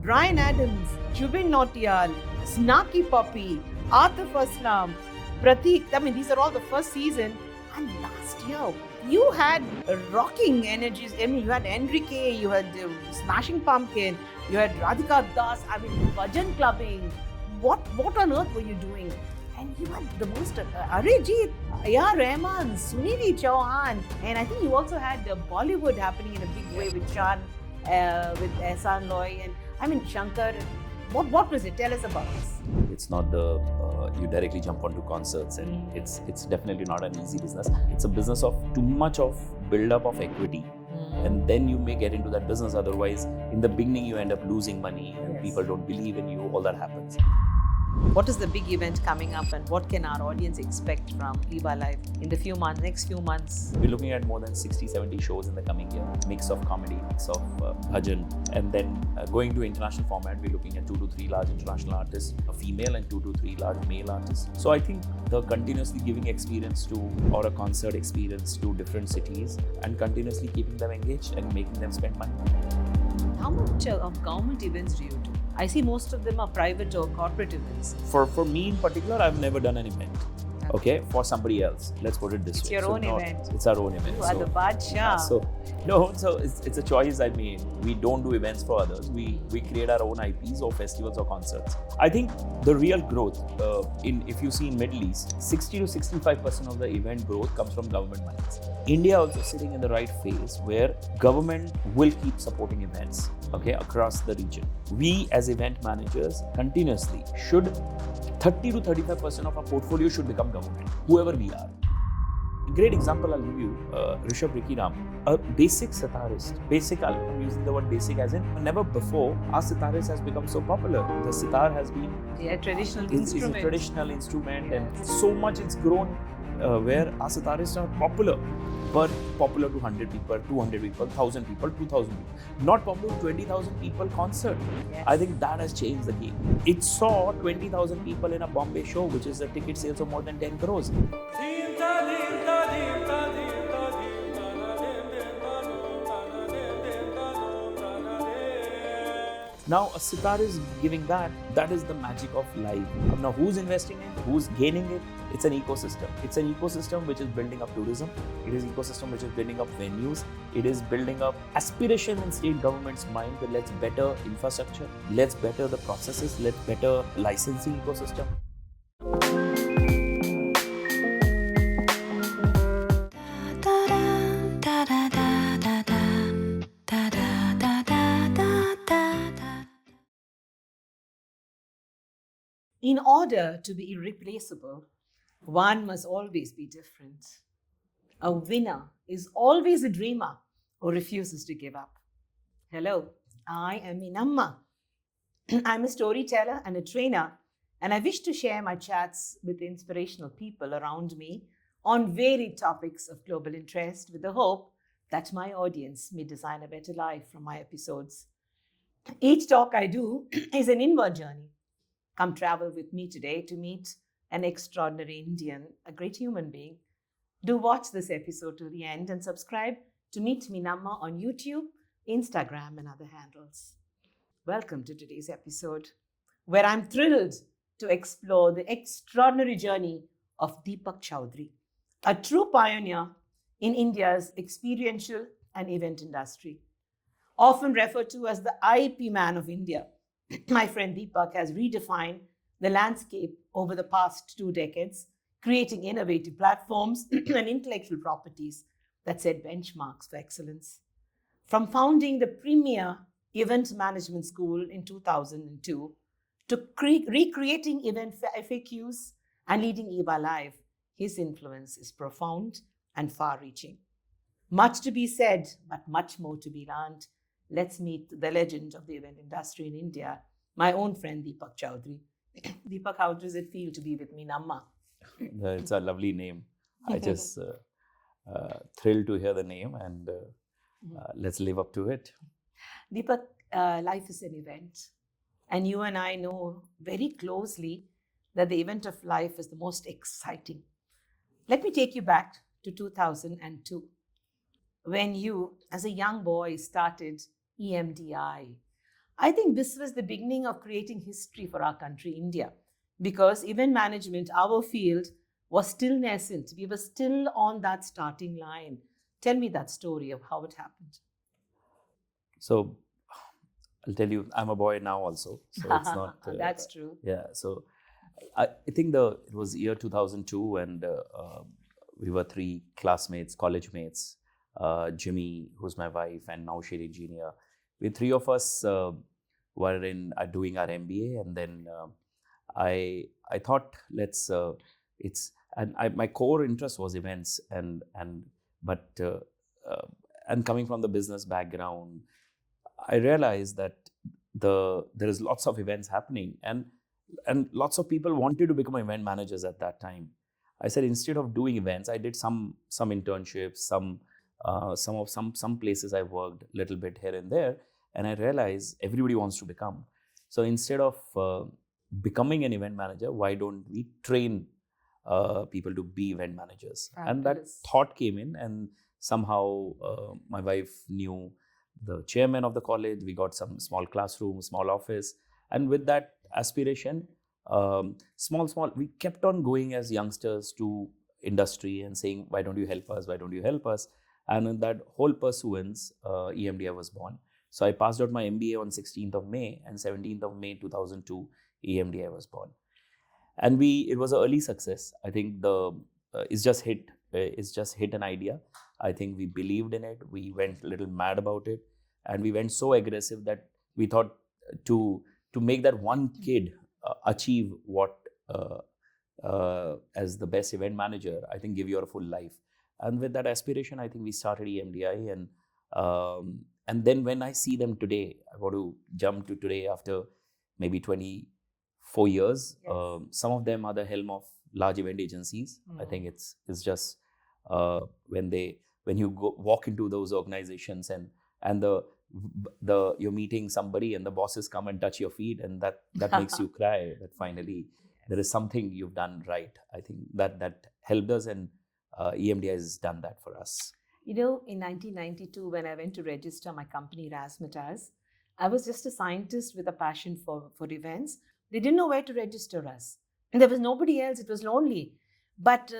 Bryan Adams, Jubin Nautiyal, Snarky Puppy, Atif Aslam, Pratik. I mean, these are all the first season. And last year, you had rocking energies. I mean, you had Enrique, you had Smashing Pumpkin, you had Radhika Das. I mean, Bhajan clubbing. What on earth were you doing? And you had the most Arijit, Rahman, Sunidhi Chauhan, and I think you also had Bollywood happening in a big way with Chan, with Ehsan Loy, and I mean Shankar. What was it? Tell us about this. It's not the you directly jump onto concerts, and it's definitely not an easy business. It's a business of too much of build up of equity, and then you may get into that business. Otherwise, in the beginning, you end up losing money, and people don't believe in you. All that happens. What is the big event coming up, and what can our audience expect from EVA Live in the next few months? We're looking at more than 60-70 shows in the coming year. Mix of comedy, mix of bhajan, and then going to international format, we're looking at 2 to 3 large international artists, a female, and 2 to 3 large male artists. So I think the continuously giving experience to, or a concert experience to different cities, and continuously keeping them engaged and making them spend money. How much of government events do you do? I see most of them are private or corporate events. For me in particular, I've never done an event. Okay, for somebody else. Let's put it this way. It's your own event. It's our own event. You are the Bhajan. So it's a choice I made. We don't do events for others. We create our own IPs or festivals or concerts. I think the real growth if you see in Middle East, 60 to 65% of the event growth comes from government monies. India also sitting in the right phase where government will keep supporting events, okay, across the region. We as event managers continuously should 30 to 35% of our portfolio should become government, whoever we are. A great example I'll give you, Rishab Rikhiram, a basic sitarist. I'm using the word basic as in never before our sitarist has become so popular. The sitar has been a traditional instrument. It's a traditional instrument, and so much it's grown where our sitarists are popular. But popular to 100 people, 200 people, 1,000 people, 2,000 people. Not popular to 20,000 people concert. Yes. I think that has changed the game. It saw 20,000 people in a Bombay show, which is a ticket sales of more than 10 crores. Now a sitar is giving that. That is the magic of life. Now who's investing in? Who's gaining it? It's an ecosystem. It's an ecosystem which is building up tourism. It is an ecosystem which is building up venues. It is building up aspiration in state government's mind that let's better infrastructure, let's better the processes, let's better licensing ecosystem. In order to be irreplaceable, one must always be different. A winner is always a dreamer who refuses to give up. Hello, I am Meenamma. I'm a storyteller and a trainer, and I wish to share my chats with inspirational people around me on varied topics of global interest with the hope that my audience may design a better life from my episodes. Each talk I do is an inward journey. Come travel with me today to meet an extraordinary Indian, a great human being. Do watch this episode till the end and subscribe to Meet Meenamma on YouTube, Instagram, and other handles. Welcome to today's episode, where I'm thrilled to explore the extraordinary journey of Deepak Choudhary, a true pioneer in India's experiential and event industry. Often referred to as the IP man of India, my friend Deepak has redefined the landscape over the past 2 decades, creating innovative platforms and intellectual properties that set benchmarks for excellence. From founding the premier event management school in 2002 to recreating event FAQs and leading EVA Live, his influence is profound and far-reaching. Much to be said, but much more to be learned. Let's meet the legend of the event industry in India, my own friend Deepak Choudhary. Deepak, how does it feel to be with Meenamma? It's a lovely name. I just thrilled to hear the name, and let's live up to it. Deepak, life is an event, and you and I know very closely that the event of life is the most exciting. Let me take you back to 2002, when you, as a young boy, started EMDI. I think this was the beginning of creating history for our country, India, because event management, our field, was still nascent. We were still on that starting line. Tell me that story of how it happened. So I'll tell you, I'm a boy now also, so it's not. That's true. Yeah, so I think it was year 2002, and we were three classmates, college mates. Jimmy, who's my wife, and now she's engineer. We three of us were in doing our MBA, and then I thought my core interest was events, but and coming from the business background, I realized that there is lots of events happening, and lots of people wanted to become event managers at that time. I said, instead of doing events, I did some internships, some places I worked a little bit here and there, and I realized everybody wants to become. So instead of becoming an event manager, why don't we train people to be event managers? Fabulous. And that thought came in, and somehow my wife knew the chairman of the college. We got some small classroom, small office, and with that aspiration, small, we kept on going as youngsters to industry and saying, why don't you help us? Why don't you help us? And in that whole pursuance, EMDI was born. So I passed out my MBA on 16th of May, and 17th of May 2002, EMDI was born. And it was an early success. I think it's just hit an idea. I think we believed in it. We went a little mad about it, and we went so aggressive that we thought to make that one kid achieve what as the best event manager, I think give you a full life. And with that aspiration, I think we started EMDI, and then when I see them today, I want to jump to today after maybe 24 years. Yes. Some of them are the helm of large event agencies. I think it's just when you walk into those organizations, and you're meeting somebody, and the bosses come and touch your feet, and that makes you cry that finally there is something you've done right. I think that helped us, and EMDI has done that for us. You know, in 1992, when I went to register my company, Razzmatazz, I was just a scientist with a passion for events. They didn't know where to register us. And there was nobody else. It was lonely. But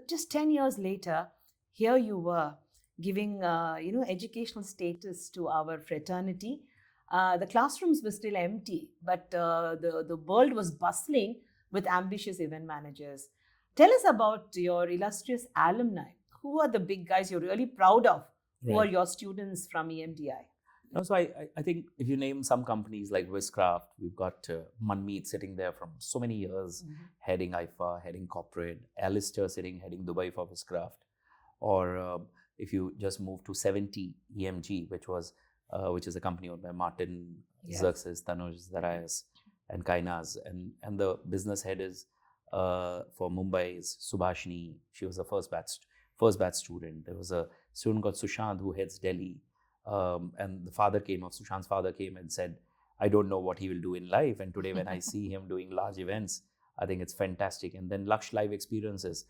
just 10 years later, here you were giving, educational status to our fraternity. The classrooms were still empty, but the world was bustling with ambitious event managers. Tell us about your illustrious alumni. Who are the big guys you're really proud of? Right. Who are your students from EMDI? No, so I think if you name some companies like Wizcraft, we've got Manmeet sitting there from so many years, heading IFA, heading corporate, Alistair heading Dubai for Wizcraft. Or if you just move to 70 EMG, which is a company owned by Martin, Xerxes, Tanuj, Zarayas, and Kainaz. And the business head is for Mumbai is Subhashini. She was the first batch student. There was a student called Sushant who heads Delhi. And Sushant's father came and said, I don't know what he will do in life. And today when I see him doing large events, I think it's fantastic. And then Laksh Live Experiences,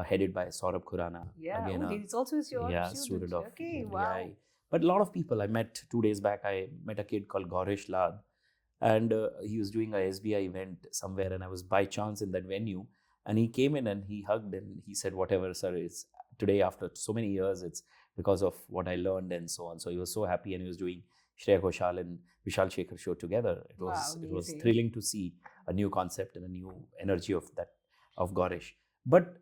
headed by Saurabh Khurana. Yeah, he's also your student of okay, EMDI. wow. But a lot of people I met 2 days back. I met a kid called Gaurish Lad, and he was doing a SBI event somewhere, and I was by chance in that venue. And he came in and he hugged and he said, whatever, sir, it's today after so many years, it's because of what I learned and so on. So he was so happy, and he was doing Shreya Ghoshal and Vishal Shekhar show together. It was thrilling to see a new concept and a new energy of Gaurish. But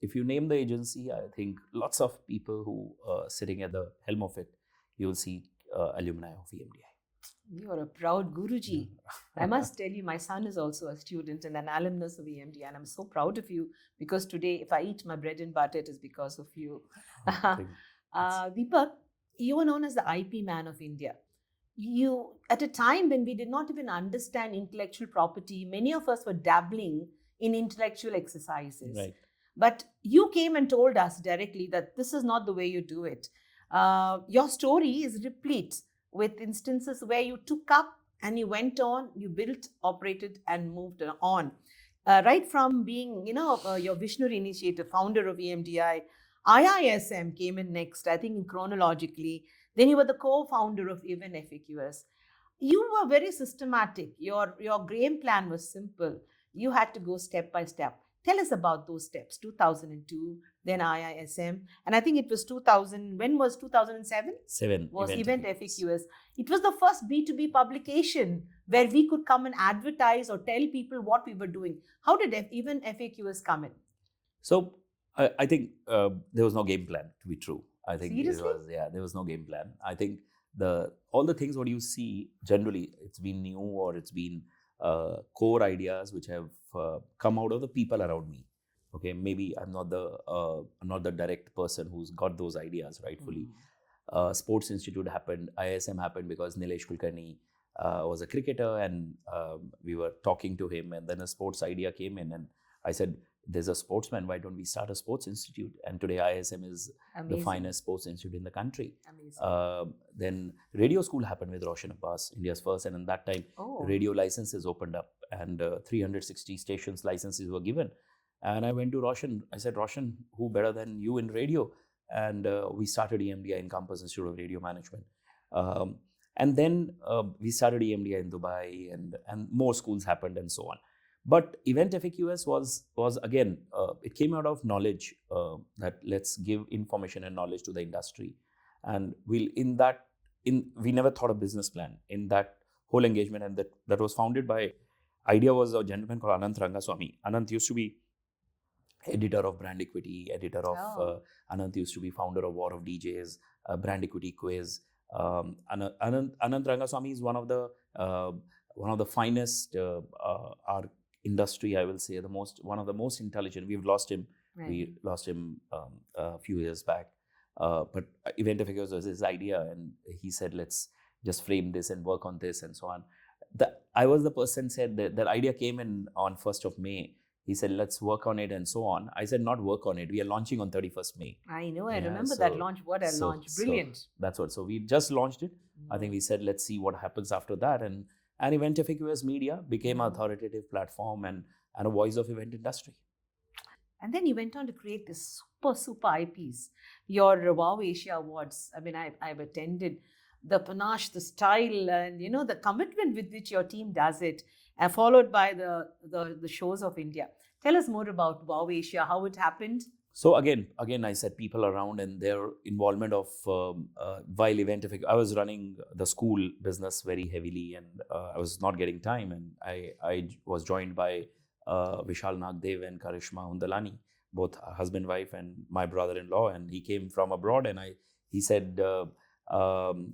if you name the agency, I think lots of people who sitting at the helm of it, you'll see alumni of EMDI. You are a proud Guruji. I must tell you, my son is also a student and an alumnus of EMDI, and I'm so proud of you, because today, if I eat my bread and butter, it is because of you. Deepak, you were known as the IP man of India. You, at a time when we did not even understand intellectual property, many of us were dabbling in intellectual exercises. Right. But you came and told us directly that this is not the way you do it. Your story is replete with instances where you took up and you went on, you built, operated, and moved on. Right from being, your visionary initiator, founder of EMDI, IISM came in next, I think chronologically. Then you were the co-founder of EVENTFAQS. You were very systematic. Your game plan was simple. You had to go step by step. Tell us about those steps. 2002, then IISM, and I think it was 2000. When was 2007? Seven Was event EVENTFAQS. It was the first B2B publication where we could come and advertise or tell people what we were doing. How did EVENTFAQS come in? So I think there was no game plan, to be true. I think Seriously? there was no game plan. I think all the things what you see generally, it's been new or it's been core ideas which have come out of the people around me. Okay, maybe I'm not the direct person who's got those ideas rightfully. Sports Institute happened, IISM happened because Nilesh Kulkarni was a cricketer, and we were talking to him, and then a sports idea came in, and I said, there's a sportsman, why don't we start a sports institute? And today IISM is the finest sports institute in the country. Then radio school happened with Roshan Abbas, India's first, and in that time radio licenses opened up, and 360 stations licenses were given. And I went to Roshan, I said, Roshan, who better than you in radio? And we started EMDI in Campus Institute of Radio Management. And then we started EMDI in Dubai, and more schools happened and so on. But EVENTFAQS was again, it came out of knowledge that let's give information and knowledge to the industry. And we never thought of business plan in that whole engagement. And that was founded by, idea was a gentleman called Anant Rangaswamy. Anant used to be editor of Brand Equity, Anant used to be founder of War of DJs, Brand Equity Quiz. Anant Rangaswamy is one of the finest our industry, I will say, one of the most intelligent. We've lost him. Right. We lost him a few years back. But EVENTFAQS was his idea, and he said, let's just frame this and work on this and so on. I was the person said that idea came in on 1st of May. He said, let's work on it and so on. I said, not work on it. We are launching on 31st May. I know. I remember that launch. What a launch. Brilliant. So that's what. So we just launched it. I think we said, let's see what happens after that. And EVENTFAQS Media became an authoritative platform and a voice of event industry. And then you went on to create this super IPs. Your Wow Asia Awards. I mean, I've attended. The panache, the style, and the commitment with which your team does it, followed by the shows of India. Tell us more about Wow Asia, how it happened. So again, I said people around and their involvement of while EVENTFAQS. I was running the school business very heavily, and I was not getting time. And I was joined by Vishal Nagdev and Karishma Undalani, both husband wife and my brother-in-law. And he came from abroad, and he said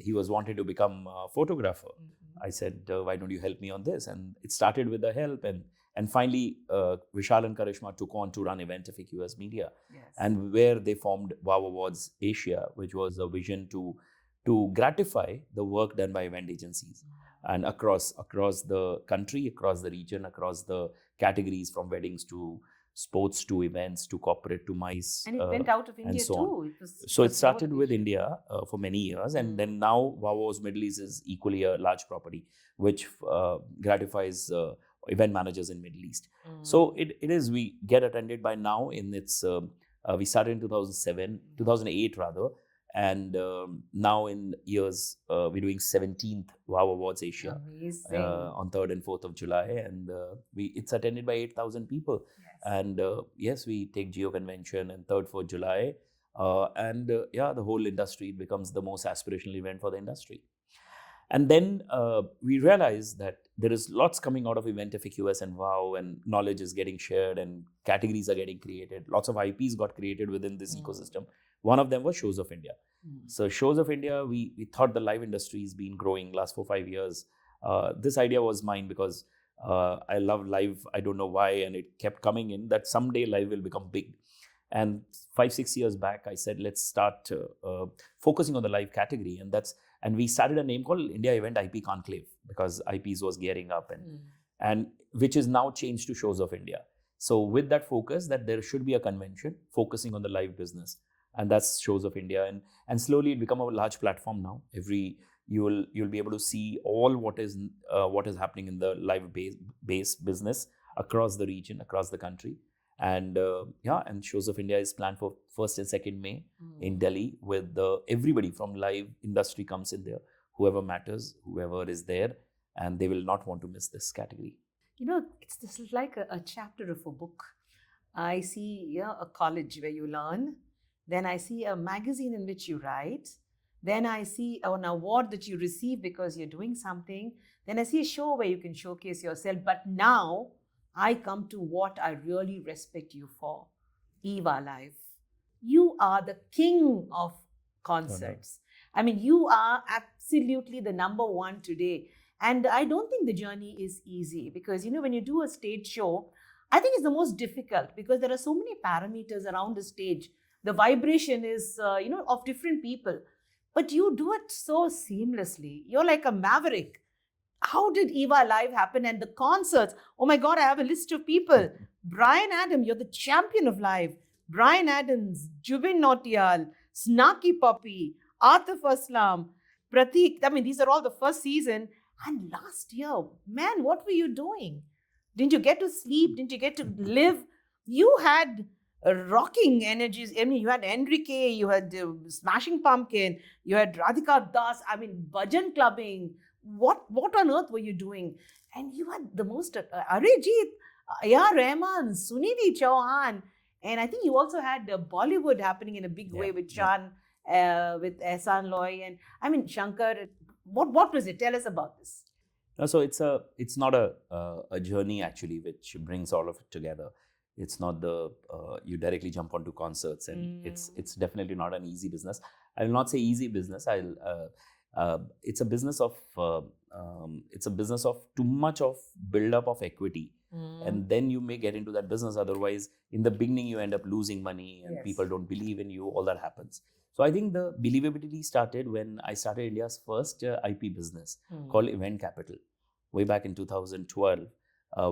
he was wanted to become a photographer. I said, why don't you help me on this? And it started with the help, and finally, Vishal and Karishma took on to run EVENTFAQS Media, and where they formed Wow Awards Asia, which was a vision to gratify the work done by event agencies, and across the country, across the region, across the categories, from weddings to sports to events to corporate to MICE. And it went out of India so too. It started with India for many years, and then now Wow Awards Middle East is equally a large property, which gratifies event managers in Middle East. So it is, we get attended by now in its, we started in 2008 rather, and now in years, we're doing 17th Wow Awards Asia on 3rd and 4th of July, and it's attended by 8,000 people. And yes, we take Geo Convention and 3rd, 4th July, and the whole industry becomes the most aspirational event for the industry. And then we realized that there is lots coming out of EVENTFAQS and Wow, and knowledge is getting shared and categories are getting created. Lots of IPs got created within this ecosystem. One of them was Shows of India. So Shows of India, we thought the live industry has been growing last 4-5 years. This idea was mine because I love live. I don't know why, and it kept coming in that someday live will become big. And 5-6 years back, I said, let's start focusing on the live category. And we started a name called India Event IP Conclave, because IPs was gearing up, and which is now changed to Shows of India. So with that focus, that there should be a convention focusing on the live business, and that's Shows of India. And slowly it become a large platform now. You'll be able to see all what is happening in the live base business across the region, across the country. And and Shows of India is planned for 1st and 2nd May in Delhi, with everybody from live industry comes in there, whoever matters, whoever is there, and they will not want to miss this category. This is like a chapter of a book. I see a college where you learn, then I see a magazine in which you write, then I see an award that you receive because you're doing something, then I see a show where you can showcase yourself. But now I come to what I really respect you for, EVA Live. You are the king of concerts. I mean, you are absolutely the number one today. And I don't think the journey is easy because, when you do a stage show, I think it's the most difficult because there are so many parameters around the stage. The vibration is, of different people. But you do it so seamlessly. You're like a maverick. How did EVA Live happen? And the concerts, oh my God, I have a list of people. Bryan Adams, you're the champion of live. Bryan Adams, Jubin Nautiyal, Snarky Puppy, Atif Aslam, Pratik. I mean, these are all the first season. And last year, man, what were you doing? Didn't you get to sleep? Didn't you get to live? You had rocking energies. I mean, you had Enrique, you had Smashing Pumpkin, you had Radhika Das. I mean, Bhajan clubbing. What on earth were you doing? And you had the most Arijit, Rahman, Sunidhi Chauhan. And I think you also had Bollywood happening in a big way with Chan, with Ehsan Loy. And I mean, Shankar. What was it? Tell us about this. No, so it's not a journey actually which brings all of it together. It's not you directly jump onto concerts, and it's definitely not an easy business. I will not say easy business. It's a business of too much of build up of equity, and then you may get into that business. Otherwise, in the beginning, you end up losing money, and people don't believe in you. All that happens. So I think the believability started when I started India's first IP business called Event Capital, way back in 2012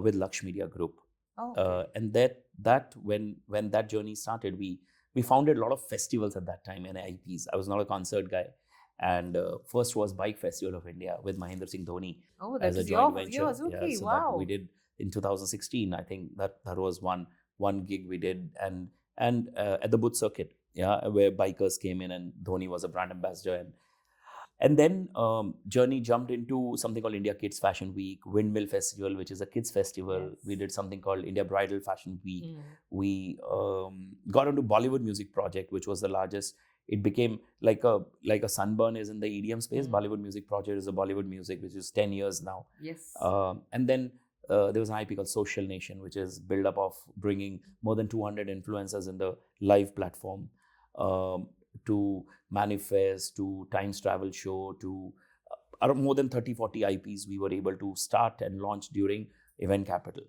with Laksh Media Group. And that when that journey started, we founded a lot of festivals at that time and IPs. I was not a concert guy. And first was Bike Festival of India with Mahendra Singh Dhoni as a joint venture. Yours. Okay, so wow. that we did in 2016. I think that was one gig we did, and at the Buddh Circuit, where bikers came in and Dhoni was a brand ambassador, and then journey jumped into something called India Kids Fashion Week, Windmill Festival, which is a kids festival. Yes. We did something called India Bridal Fashion Week. We got into Bollywood Music Project, which was the largest. It became like a Sunburn is in the EDM space. Bollywood Music Project is a Bollywood music, which is 10 years now. Yes. And then there was an IP called Social Nation, which is build up of bringing more than 200 influencers in the live platform, to Manifest, to Times Travel Show, to more than 30-40 IPs we were able to start and launch during Event Capital.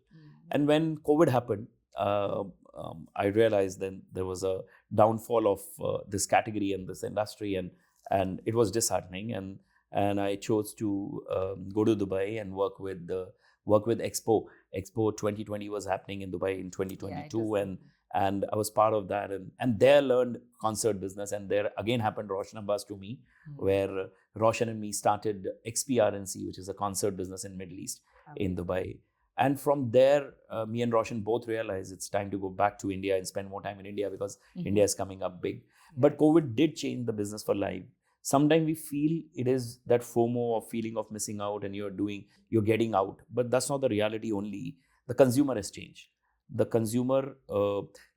And when COVID happened, I realized then there was a downfall of this category and this industry, and it was disheartening. And I chose to go to Dubai and work with Expo. Expo 2020 was happening in Dubai in 2022, and I was part of that, and there learned concert business, and there again happened Roshan Abbas to me, where Roshan and me started XPRNC, which is a concert business in Middle East in Dubai. And from there, me and Roshan both realized it's time to go back to India and spend more time in India because India is coming up big. But COVID did change the business for live. Sometimes we feel it is that FOMO or feeling of missing out, and you're getting out. But that's not the reality only. The consumer has changed. The consumer,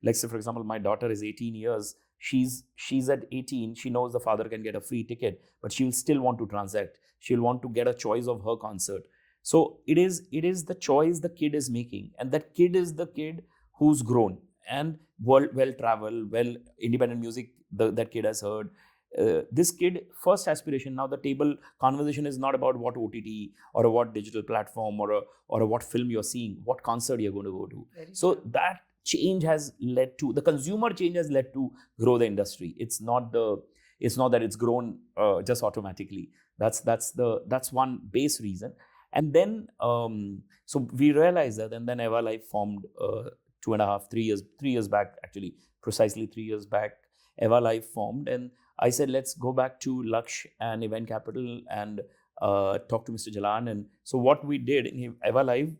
let's say for example, my daughter is 18 years. She's at 18. She knows the father can get a free ticket, but she will still want to transact. She'll want to get a choice of her concert. So it is the choice the kid is making, and that kid is the kid who's grown and well traveled, well independent music that kid has heard. This kid first aspiration, now the table conversation is not about what OTT or what digital platform or what film you're seeing, what concert you're going to go to. So that change has led to, the consumer change has led to grow the industry. It's not that it's grown just automatically. That's one base reason. And then so we realized that, and then EVA Live formed 3 years back, actually precisely 3 years back. EVA Live formed, and I said, let's go back to Laksh and Event Capital and talk to Mr. Jalan. And so what we did in EVA Live,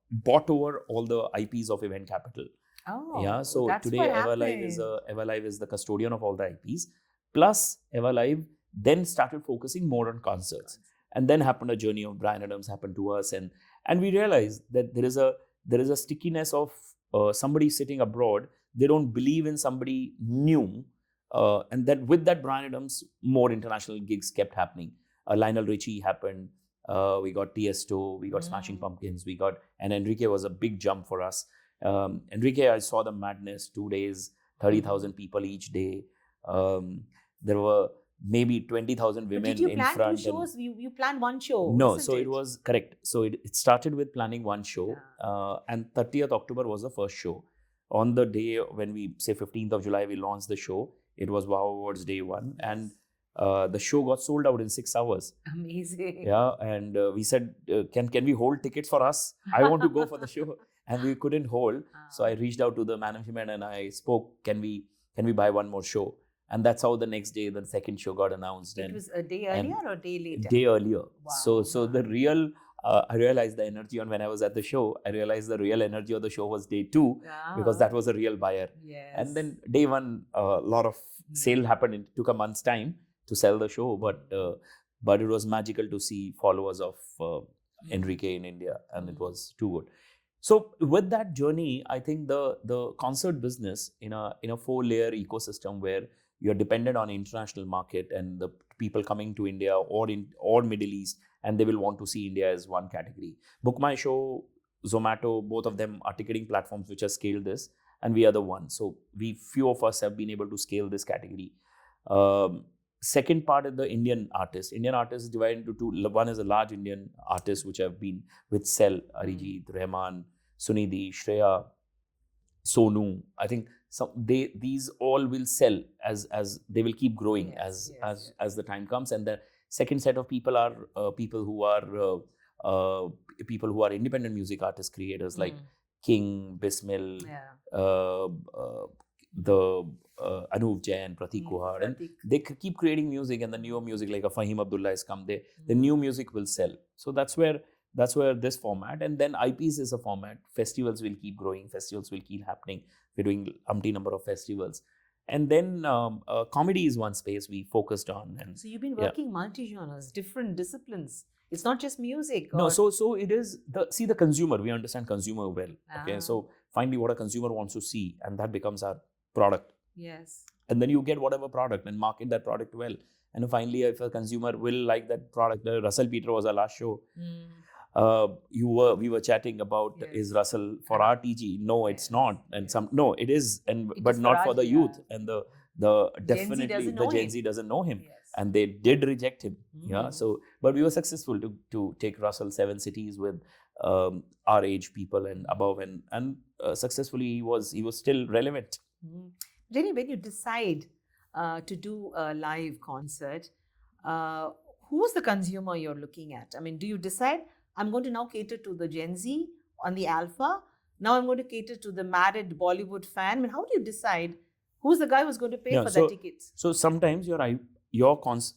bought over all the IPs of Event Capital. Oh, Yeah, so that's today what Everlive is the custodian of all the IPs. Plus, Everlive then started focusing more on concerts, and then happened a journey of Brian Adams happened to us, and we realized that there is a stickiness of somebody sitting abroad. They don't believe in somebody new, and that with that Brian Adams, more international gigs kept happening. Lionel Richie happened. We got Tiesto, we got Smashing Pumpkins, we got, and Enrique was a big jump for us. Enrique, I saw the madness, 2 days, 30,000 people each day. There were maybe 20,000 But women did you in plan front. two shows? You planned one show, No, isn't so it was correct. So it started with planning one show, and 30th October was the first show. On the day when we say 15th of July, we launched the show. It was Wow Awards day one, and the show got sold out in 6 hours. Amazing. Yeah, and we said, can we hold tickets for us? I want to go for the show, and we couldn't hold. So I reached out to the management and I spoke, can we buy one more show? And that's how the next day the second show got announced. It was a day earlier or a day later? Day earlier. Wow. So the real I realized the energy on when I was at the show. I realized the real energy of the show was day two, because that was a real buyer. Yes. And then day one, a lot of sale happened. It took a month's time to sell the show, but it was magical to see followers of Enrique in India, and it was too good. So with that journey, I think the concert business in a 4-layer ecosystem where you're dependent on international market and the people coming to India or Middle East, and they will want to see India as one category. BookMyShow, Zomato, both of them are ticketing platforms which have scaled this, and we are the one. So few of us have been able to scale this category. Second part is the Indian artists. Indian artists is divided into two. One is a large Indian artists which have been with Cell, Arijit, Rahman, Sunidhi, Shreya, Sonu. I think these all will sell as they will keep growing as the time comes. And the second set of people are people who are independent music artists, creators like King, Bismil, the Anuv Jain, Pratik Kuhad, and they keep creating music, and the newer music like a Fahim Abdullah has come there. The new music will sell. So that's where this format, and then IPs is a format. Festivals will keep growing. Festivals will keep happening. We're doing umpty number of festivals. And then comedy is one space we focused on. And so you've been working multi-genres, different disciplines. It's not just music. No, so it is the consumer. We understand consumer well. Okay, so finally what a consumer wants to see, and that becomes our product. Yes. And then you get whatever product and market that product well. And finally, if a consumer will like that product, Russell Peter was our last show. We were chatting about is Russell for our TG? No, it's not. And it is, but not for the youth. And the definitely the Gen Z doesn't know him, and they did reject him. Yeah. So, but we were successful to take Russell 7 cities with our age people and above, and successfully he was still relevant. Jenny, when you decide to do a live concert, who's the consumer you're looking at? I mean, do you decide, I'm going to now cater to the Gen Z on the Alpha? Now I'm going to cater to the married Bollywood fan. I mean, how do you decide who's the guy who's going to pay for the tickets? So sometimes your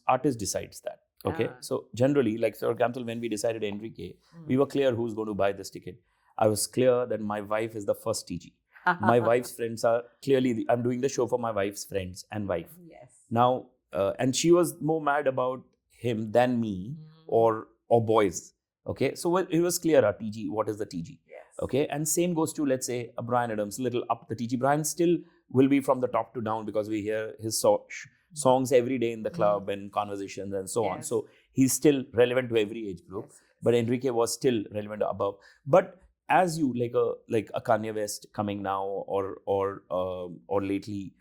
artist decides that. Okay. So generally, like for example, when we decided Enrique, we were clear who's going to buy this ticket. I was clear that my wife is the first TG. My wife's friends are clearly, I'm doing the show for my wife's friends and wife. Yes. Now, and she was more mad about him than me or boys. Okay. So it was clear, TG, what is the TG? Yes. Okay. And same goes to, let's say, a Bryan Adams, little up the TG. Bryan still will be from the top to down because we hear his songs every day in the club and conversations and so on. So he's still relevant to every age group. Yes. But Enrique was still relevant above. But as you like a Kanye West coming now or lately,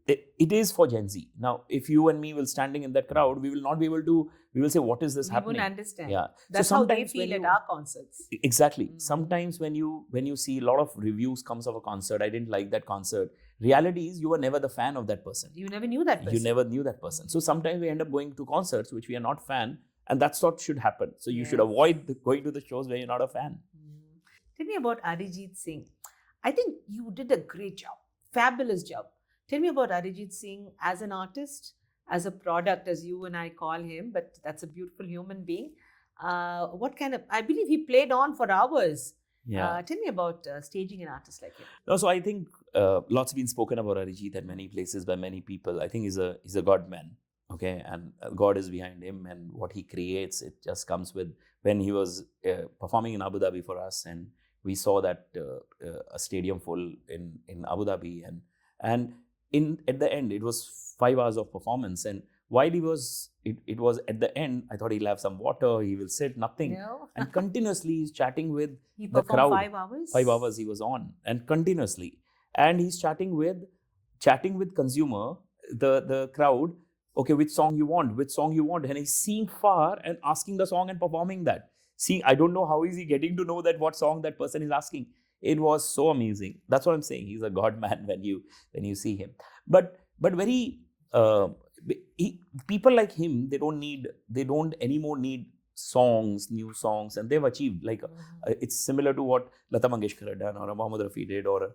it is for Gen Z. Now, if you and me will standing in that crowd, we will not be able to. We will say, "What is this happening?" We won't understand. Yeah, that's how they feel at our concerts. Exactly. Sometimes when you see a lot of reviews comes of a concert, I didn't like that concert. Reality is you were never the fan of that person. You never knew that person. You never knew that person. So sometimes we end up going to concerts which we are not fan. And that's what should happen. So you should avoid going to the shows where you're not a fan. Tell me about Arijit Singh. I think you did a great job, fabulous job. Tell me about Arijit Singh as an artist, as a product, as you and I call him, but that's a beautiful human being. I believe he played on for hours. Yeah. Tell me about staging an artist like him. No, so I think lots been spoken about Arijit at many places by many people. I think he's a God man, okay, and God is behind him, and what he creates, it just comes with. When he was performing in Abu Dhabi for us, and we saw that a stadium full in Abu Dhabi, and at the end it was 5 hours of performance, and while it was at the end, I thought he'll have some water, he will sit, nothing, No. and continuously he's chatting with He the performed crowd. 5 hours? 5 hours he was on, and continuously, and he's chatting with consumer, the crowd. Okay, which song you want, and he's seeing far and asking the song and performing that. See, I don't know how is he getting to know that what song that person is asking. It was so amazing. That's what I'm saying. He's a God man when you see him. But very people like him, they don't anymore need new songs, and they've achieved, like it's similar to what Lata Mangeshkar had done, or a Mohammed Rafi did, or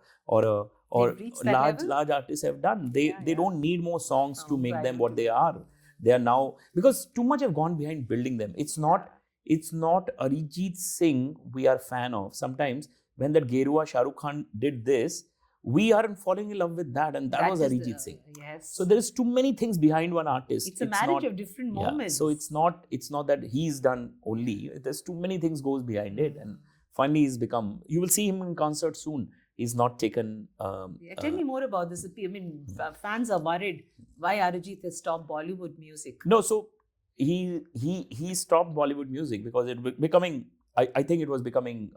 They've reached that level? large artists have done. They don't need more songs to make right. them what they are. They are now, because too much have gone behind building them. It's not Arijit Singh we are fan of. Sometimes when that Gerua Shah Rukh Khan did this, we aren't falling in love with that, and that was Arijit Singh. Yes. So there is too many things behind one artist. It's a marriage of different moments. So it's not that he's done only. There's too many things goes behind it, and finally he's become. You will see him in concert soon. He's not taken. Tell me more about this. I mean, fans are worried why Arijit has stopped Bollywood music. No, so he stopped Bollywood music because it becoming. I think it was becoming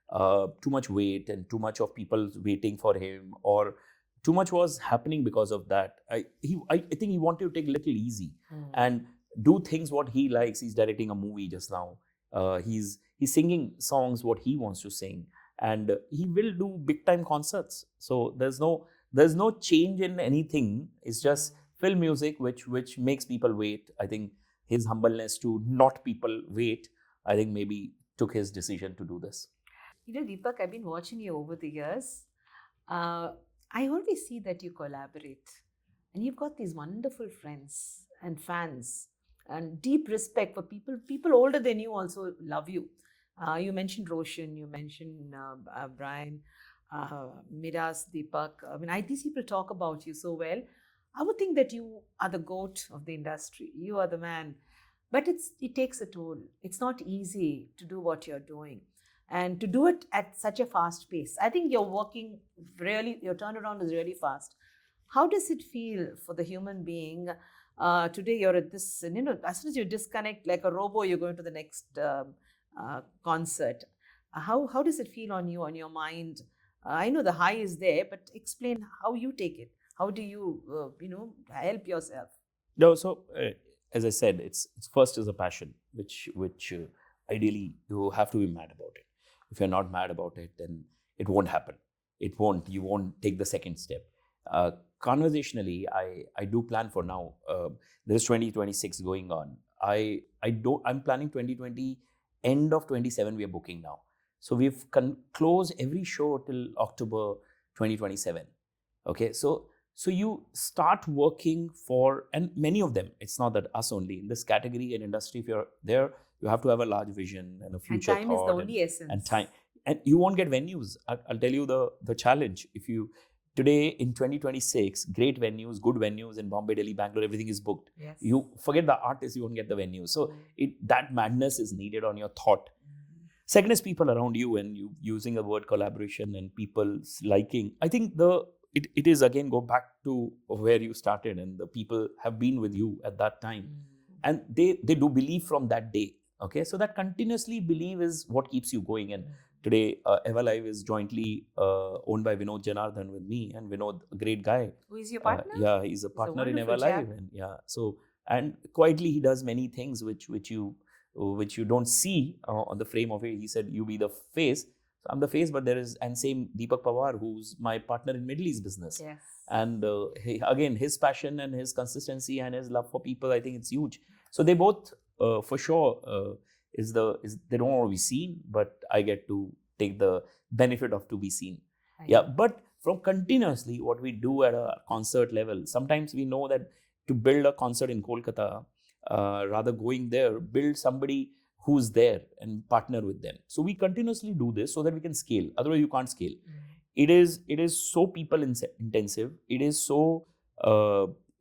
too much weight, and too much of people waiting for him, or too much was happening because of that. I think he wanted to take a little easy and do things what he likes. He's directing a movie just now. He's singing songs what he wants to sing, and he will do big time concerts. So there's no change in anything. It's just film music which makes people wait. I think his humbleness to not people wait, I think maybe took his decision to do this. You know, Deepak, I've been watching you over the years. I always see that you collaborate, and you've got these wonderful friends and fans, and deep respect for people. People older than you also love you. You mentioned Roshan, you mentioned Bryan, Miras, Deepak. I mean, these people talk about you so well. I would think that you are the goat of the industry. You are the man. But it takes a toll. It's not easy to do what you're doing, and to do it at such a fast pace. I think you're working your turnaround is really fast. How does it feel for the human being? Today you're at this, and as soon as you disconnect like a robo, you're going to the next concert. How does it feel on you, on your mind? I know the high is there, but explain how you take it. How do you, help yourself? No, so as I said, it's first is a passion, which ideally you have to be mad about it. If you're not mad about it, then it won't happen. You won't take the second step. Conversationally, I do plan for now. There's 2026 going on. I'm planning 2020, end of 27 we are booking now. So we've closed every show till October 2027. Okay, so you start working for, and many of them, it's not that us only, in this category and industry, if you're there, you have to have a large vision and a future and time thought. Is the only essence. And time. And you won't get venues. I'll tell you the challenge. If you, today in 2026, great venues, good venues in Bombay, Delhi, Bangalore, everything is booked. Yes. You forget the artists, you won't get the venues. So that madness is needed on your thought. Second is people around you, and you using the word collaboration and people's liking. I think it is again go back to where you started, and the people have been with you at that time, and they do believe from that day. Okay, so that continuously believe is what keeps you going. And today, Eva Live is jointly owned by Vinod Janardhan with me, and Vinod, a great guy. Who is your partner? Yeah, he's a partner in Eva Live, and and quietly he does many things which you don't see on the frame of it. He said, "You be the face." So I'm the face, but there is, and same Deepak Pawar, who's my partner in Middle East business. Yes. And again, his passion and his consistency and his love for people, I think it's huge. So they both, for sure, they don't want to be seen, but I get to take the benefit of to be seen. But from continuously what we do at a concert level, sometimes we know that to build a concert in Kolkata, rather going there, build somebody who's there and partner with them. So we continuously do this so that we can scale. Otherwise, you can't scale. It is so people intensive. It is so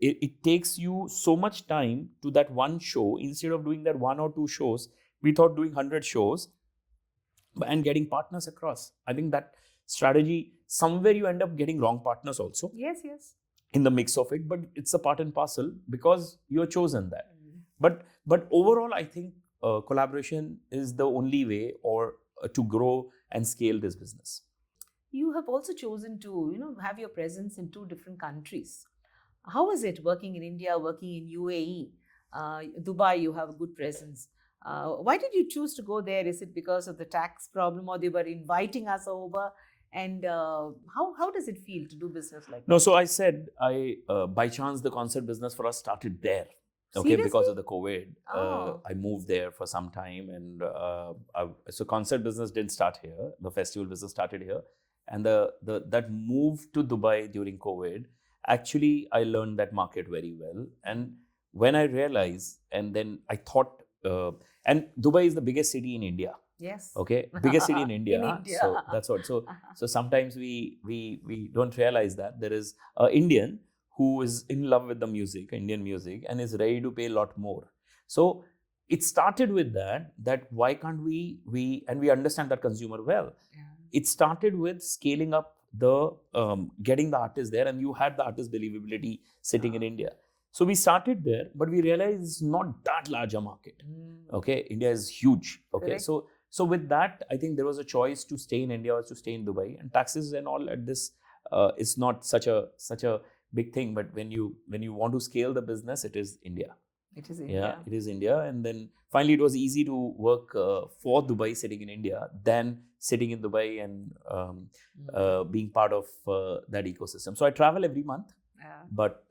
it takes you so much time to that one show. Instead of doing that 1 or 2 shows, we thought doing 100 shows and getting partners across. I think that strategy, somewhere you end up getting wrong partners also. Yes. In the mix of it, but it's a part and parcel because you're chosen that. But overall, I think collaboration is the only way or to grow and scale this business. You have also chosen to, have your presence in 2 different countries. How is it working in India, working in UAE? Dubai, you have a good presence. Why did you choose to go there? Is it because of the tax problem, or they were inviting us over? And how does it feel to do business like that? No, so I said, by chance, the concert business for us started there. Okay, Seriously? because of the COVID, Oh. I moved there for some time, and so concert business didn't start here. The festival business started here, and that move to Dubai during COVID, actually, I learned that market very well. And when I realized, and then I thought, and Dubai is the biggest city in India. Yes. Okay, biggest city in India. In India. So that's what. So sometimes we don't realize that there is an Indian who is in love with the music, Indian music, and is ready to pay a lot more. So it started with that why can't we and we understand that consumer well. Yeah. It started with scaling up the getting the artist there, and you had the artist believability sitting in India. So we started there, but we realized it's not that large a market. Okay, India is huge. Okay, Correct. so with that, I think there was a choice to stay in India or to stay in Dubai, and taxes and all at this is not such a big thing. But when you want to scale the business, it is India. It is India. Yeah, it is India. And then finally, it was easy to work for Dubai sitting in India than sitting in Dubai and being part of that ecosystem. So I travel every month. Yeah. But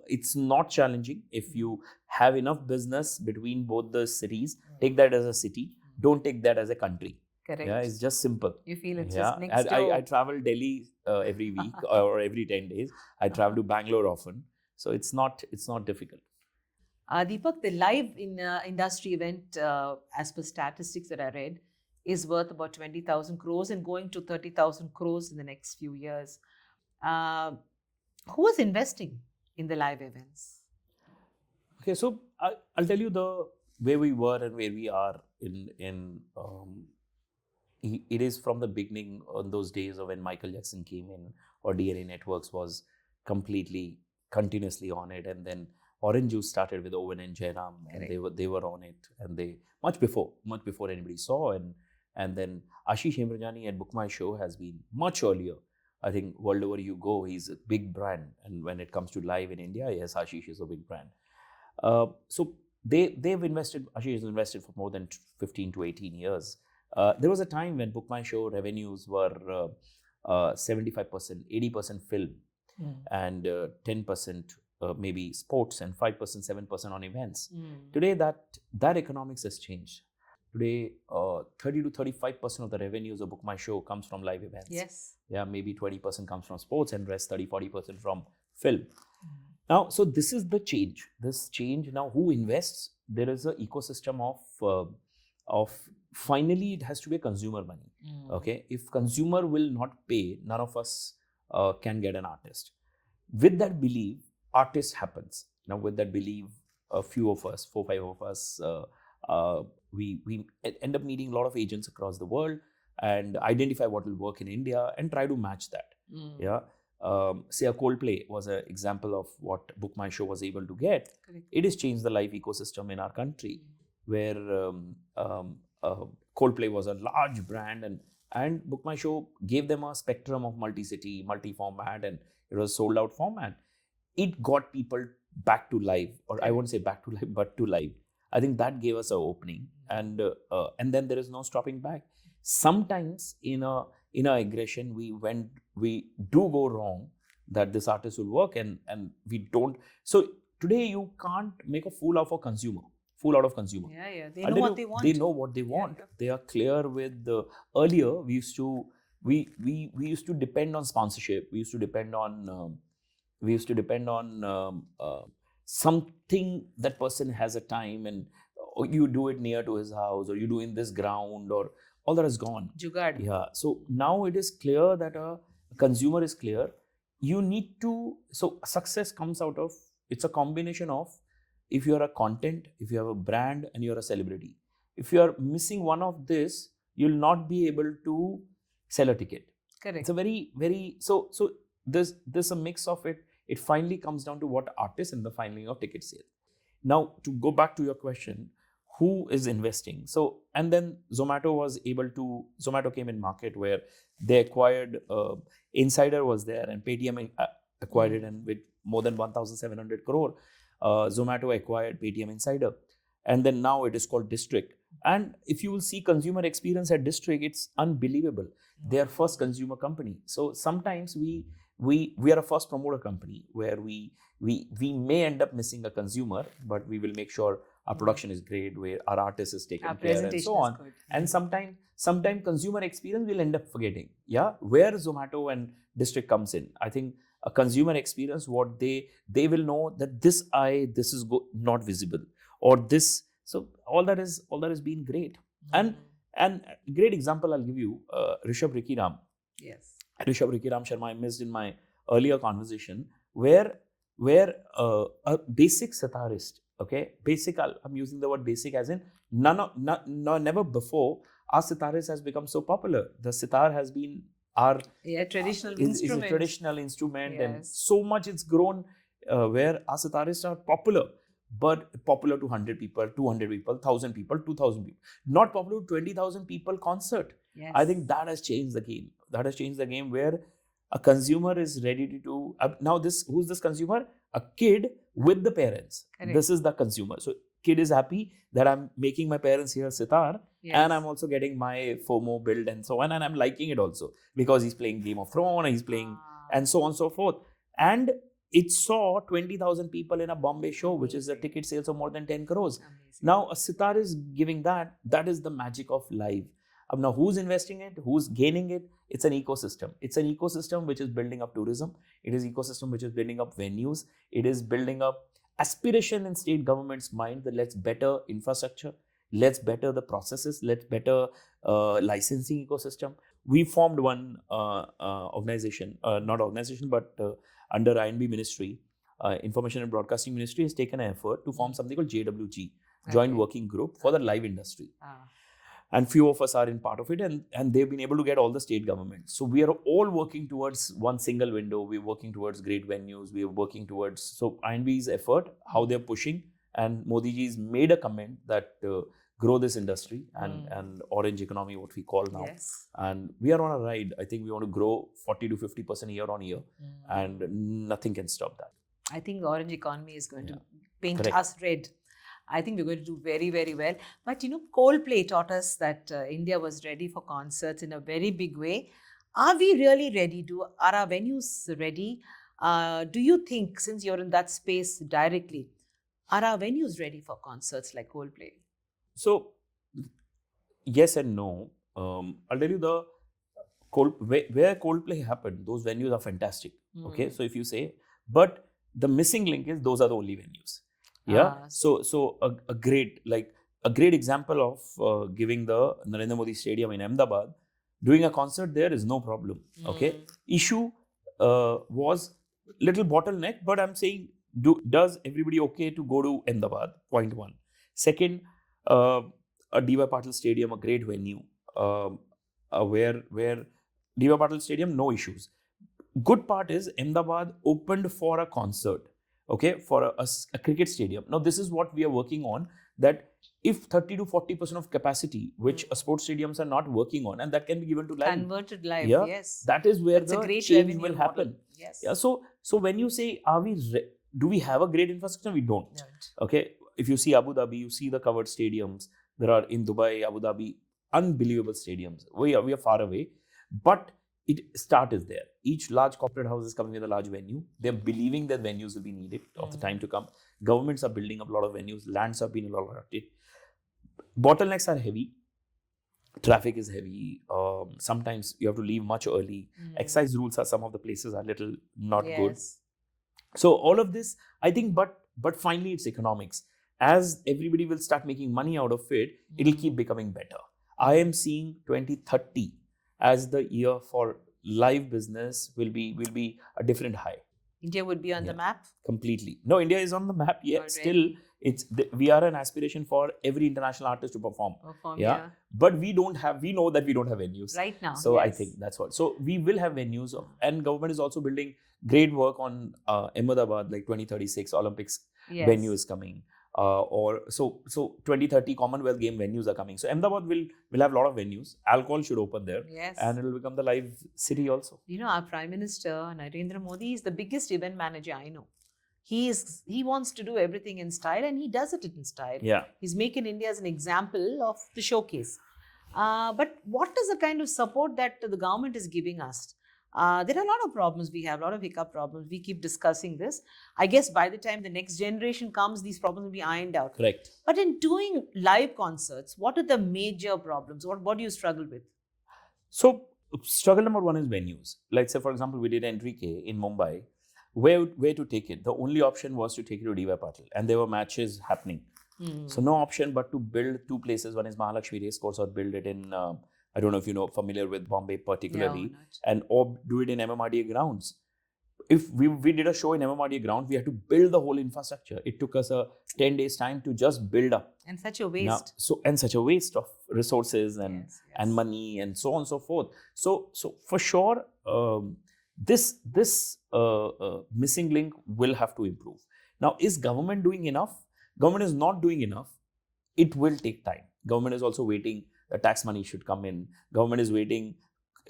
it's not challenging if you have enough business between both the cities. Take that as a city. Don't take that as a country. Correct. Yeah, it's just simple. You feel it's Yeah, just next and door. I travel Delhi every week or every 10 days. I travel to Bangalore often, so it's not difficult. Deepak, the live industry event, as per statistics that I read, is worth about 20,000 crores and going to 30,000 crores in the next few years. Who is investing in the live events? Okay, so I'll tell you the where we were and where we are it is from the beginning on those days of when Michael Jackson came in, or DNA Networks was completely continuously on it, and then Orange Juice started with Owen and Jairam, and they were on it, and they much before anybody saw, and then Ashish Hemrajani at BookMyShow has been much earlier. I think world over you go, he's a big brand, and when it comes to live in India, yes, Ashish is a big brand. So they've invested. Ashish has invested for more than 15 to 18 years. There was a time when BookMyShow revenues were 75%, 80% film, and 10% maybe sports, and 5%, 7% on events. Today, that economics has changed. Today, 30 to 35% of the revenues of BookMyShow comes from live events. Yes. Yeah, maybe 20% comes from sports, and rest 30, 40% from film. Now, so this is the change. This change now, who invests? There is an ecosystem of finally it has to be a consumer money. Okay, if consumer will not pay, none of us can get an artist. With that belief, artist happens. Now, with that belief, a few of us, 4, 5 of us, we end up meeting a lot of agents across the world and identify what will work in India and try to match that. Yeah. Say a Coldplay was an example of what BookMyShow was able to get. Correct. It has changed the live ecosystem in our country, where Coldplay was a large brand, and BookMyShow gave them a spectrum of multi-city, multi-format, and it was a sold-out format. It got people back to live, or I won't say back to live, but to live. I think that gave us an opening, and then there is no stopping back. Sometimes in a aggression, we do go wrong, that this artist will work, and we don't. So today you can't make a fool out of consumer. Yeah. They know what they want. They know what they want. Yeah. They are clear with the earlier. We used to depend on sponsorship. We used to depend on something that person has a time, and or you do it near to his house, or you do in this ground, or all that is gone. Jugaad. Yeah. So now it is clear that a consumer is clear. You need to, so success comes out of, it's a combination of, if you are a content, if you have a brand, and you're a celebrity. If you are missing one of this, you'll not be able to sell a ticket. Correct. It's a very, so there's a mix of it. It finally comes down to what artists and the finding of ticket sale. Now, to go back to your question, who is investing? So, and then Zomato came in market where they acquired, Insider was there, and Paytm acquired it, and with more than 1,700 crore, Zomato acquired Paytm Insider. And then now it is called District. And if you will see consumer experience at District, it's unbelievable. They are first consumer company. So sometimes we are a first promoter company where we may end up missing a consumer, but we will make sure our production is great, where our artist is taken care, and so on. And sometime consumer experience will end up forgetting. Yeah, where Zomato and District comes in. I think a consumer experience, what they will know that this is not visible, or this. So all that is been great. And great example I'll give you, Rishab Rikhiram. Yes. Rishab Rikhiram Sharma, I missed in my earlier conversation, where a basic sitarist, okay, basic, I'm using the word basic as in never before our sitarist has become so popular. The sitar has been our traditional is instrument. a traditional instrument, Yes. and so much it's grown, where our sitarists are popular. But popular to 100 people, 200 people, 1,000 people, 2,000 people. Not popular to 20,000 people concert. Yes. I think that has changed the game. That has changed the game, where a consumer is ready to do. Now who's this consumer? A kid with the parents. Correct. This is the consumer. So kid is happy that I'm making my parents hear sitar, Yes. and I'm also getting my FOMO build and so on, and I'm liking it also because he's playing Game of Thrones, he's playing and so on and so forth. And it saw 20,000 people in a Bombay show, which is a ticket sales of more than 10 crores. Amazing. Now, a sitar is giving that. That is the magic of live. Now, who's investing it? Who's gaining it? It's an ecosystem. It's an ecosystem which is building up tourism. It is ecosystem which is building up venues. It is building up aspiration in state government's mind that let's better infrastructure, let's better the processes, let's better licensing ecosystem. We formed one organization, not organization, but under INB Ministry, Information and Broadcasting Ministry has taken an effort to form something called JWG, Joint Working Group for the live industry. And few of us are in part of it, and they've been able to get all the state governments. So we are all working towards one single window. We're working towards great venues. We are working towards, so INB's effort, how they're pushing, and Modi ji's made a comment that grow this industry and orange economy, what we call now. Yes. And we are on a ride. I think we want to grow 40 to 50% year on year, and nothing can stop that. I think orange economy is going to paint Correct. us red. I think we're going to do very, very well. But Coldplay taught us that India was ready for concerts in a very big way. Are we really ready? Are our venues ready? Do you think, since you're in that space directly, are our venues ready for concerts like Coldplay? So, yes and no. I'll tell you where Coldplay happened, those venues are fantastic. Okay, so if you say, but the missing link is those are the only venues. Yeah. So a great example of giving the Narendra Modi Stadium in Ahmedabad, doing a concert there is no problem. Okay. Issue was little bottleneck, but I'm saying, does everybody okay to go to Ahmedabad? Point one. Second, a D.Y. Patil Stadium, a great venue, where D.Y. Patil Stadium, no issues. Good part is Ahmedabad opened for a concert, okay, for a cricket stadium. Now, this is what we are working on, that if 30 to 40% of capacity, which sports stadiums are not working on, and that can be given to live. Converted live, yeah, yes. That is where That's the a great change will happen. Model. Yes. Yeah, so when you say, do we have a great infrastructure? We don't. Okay, if you see Abu Dhabi, you see the covered stadiums. There are in Dubai, Abu Dhabi, unbelievable stadiums. We are far away, but start is there. Each large corporate house is coming with a large venue. They're believing that venues will be needed of the time to come. Governments are building up a lot of venues. Lands have been a lot of it. Bottlenecks are heavy. Traffic is heavy. Sometimes you have to leave much early. Excise rules are, some of the places are little not good. So all of this, I think, but finally it's economics. as everybody will start making money out of it, it'll keep becoming better. I am seeing 2030 as the year for live business will be a different high. India would be on the map? Completely. No, India is on the map yet. Already. Still, we are an aspiration for every international artist to perform. But we know that we don't have venues. Right now. So I think that's what. So we will have venues, and government is also building great work on Ahmedabad, like 2036 Olympics venue is coming. So 2030 Commonwealth Game venues are coming. So Ahmedabad will have a lot of venues. Alcohol should open there. Yes. And it will become the live city also. You know, our Prime Minister, Narendra Modi, is the biggest event manager I know. He wants to do everything in style, and he does it in style. Yeah. He's making India as an example of the showcase. But what is the kind of support that the government is giving us? There are a lot of problems we have, a lot of hiccup problems. We keep discussing this. I guess by the time the next generation comes, these problems will be ironed out. Correct. But in doing live concerts, what are the major problems? What do you struggle with? So struggle number one is venues. Like say, for example, we did Enrique in Mumbai. Where to take it? The only option was to take it to DY Patil, and there were matches happening. So no option but to build two places. One is Mahalakshmi Race Course, or build it in, I don't know if you're familiar with Bombay particularly, or do it in MMRDA grounds. If we did a show in MMRDA grounds, we had to build the whole infrastructure. It took us 10 days time to just build up. And such a waste. Such a waste of resources and money and so on and so forth. So for sure, this missing link will have to improve. Now, is government doing enough? Government is not doing enough. It will take time. Government is also waiting. The tax money should come in. Government is waiting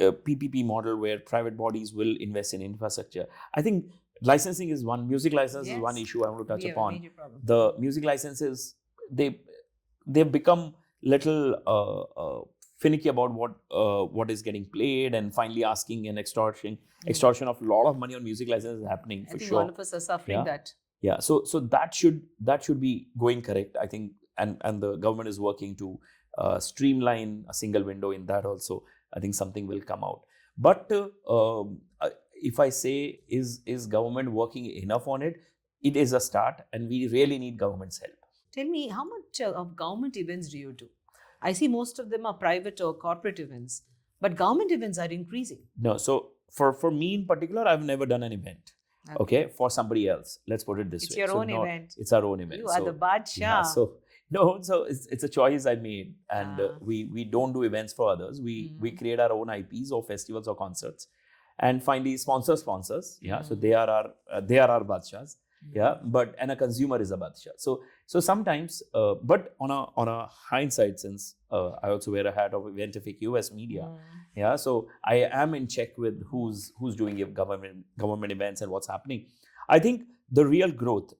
PPP model where private bodies will invest in infrastructure. I think licensing is one. Music license is one issue I want to touch upon. The music licenses, they've become little finicky about what is getting played, and finally asking and extortion of a lot of money on music licenses happening for sure. I think all of us are suffering that. Yeah, so that should be going correct, I think, and the government is working to streamline a single window in that also. I think something will come out. But if I say, is government working enough on it? It is a start, and we really need government's help. Tell me, how much of government events do you do? I see most of them are private or corporate events, but government events are increasing. No, so for me in particular, I've never done an event. Okay, for somebody else. Let's put it this way. It's your own event. It's our own event. You are the Bhajan. Yeah, so it's a choice I made, and we don't do events for others. We create our own IPs or festivals or concerts, and finally sponsors. Yeah, so they are our Badshahs. Yeah, and a consumer is a Badshah. So sometimes, but on a hindsight, since I also wear a hat of EVENTFAQS US media. Yeah, so I am in check with who's doing government events and what's happening. I think the real growth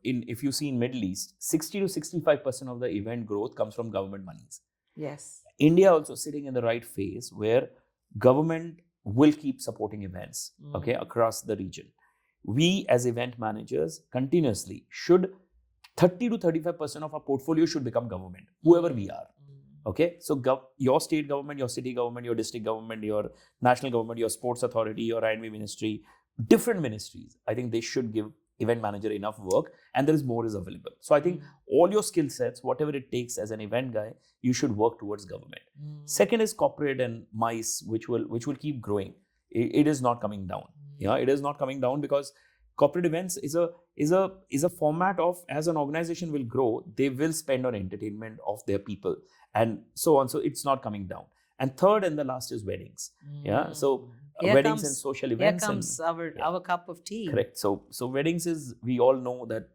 if you see in Middle East, 60 to 65% of the event growth comes from government monies. Yes. India also sitting in the right phase where government will keep supporting events, across the region. We as event managers continuously should 30 to 35% of our portfolio should become government, whoever we are. Okay, so your state government, your city government, your district government, your national government, your sports authority, your I&B ministry, different ministries, I think they should give event manager enough work, and there is more is available. So I think all your skill sets, whatever it takes as an event guy, you should work towards government. Second is corporate and MICE, which will keep growing. It is not coming down. Yeah, it is not coming down because corporate events is a format of, as an organization will grow, they will spend on entertainment of their people and so on. So it's not coming down. And third and the last is weddings. Yeah, so weddings and social events. Here comes our cup of tea. Correct. So weddings is, we all know that